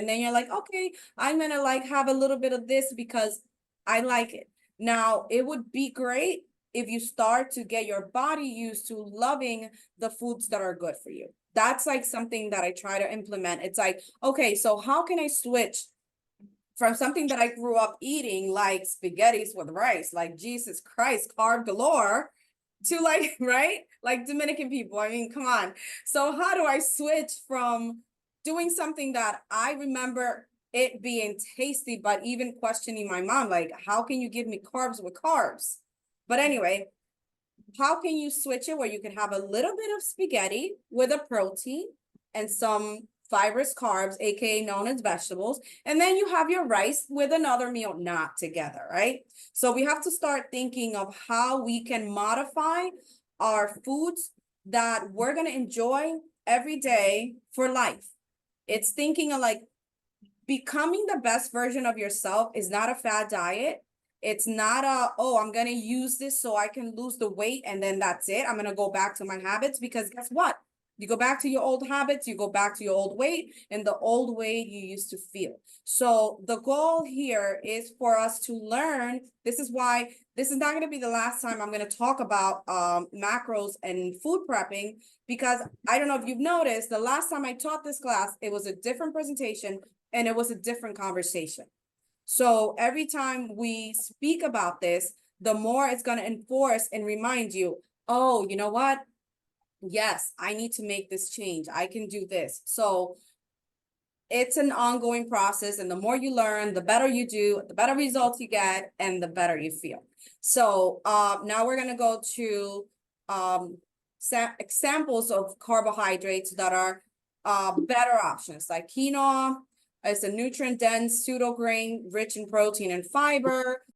And then you're like, okay, I'm gonna like have a little bit of this because I like it. Now, it would be great if you start to get your body used to loving the foods that are good for you. That's like something that I try to implement. It's like, okay, so how can I switch from something that I grew up eating, like spaghettis with rice, like Jesus Christ, carb galore, to like, right? Like Dominican people. I mean, come on. So how do I switch from doing something that I remember it being tasty, but even questioning my mom, like, how can you give me carbs with carbs? But anyway, how can you switch it where you can have a little bit of spaghetti with a protein and some fibrous carbs, aka known as vegetables, and then you have your rice with another meal, not together, right? So we have to start thinking of how we can modify our foods that we're going to enjoy every day for life. It's thinking of like becoming the best version of yourself is not a fad diet. It's not a, oh, I'm going to use this so I can lose the weight and then that's it. I'm going to go back to my habits, because guess what? You go back to your old habits, you go back to your old weight and the old weight you used to feel. So the goal here is for us to learn. This is why this is not going to be the last time I'm going to talk about macros and food prepping, because I don't know if you've noticed, the last time I taught this class, it was a different presentation and it was a different conversation. So every time we speak about this, the more it's going to enforce and remind you, oh, you know what? Yes, I need to make this change. I can do this. So it's an ongoing process. And the more you learn, the better you do, the better results you get, and the better you feel. So now we're going to go to examples of carbohydrates that are better options, like quinoa. It's a nutrient-dense pseudo grain rich in protein and fiber.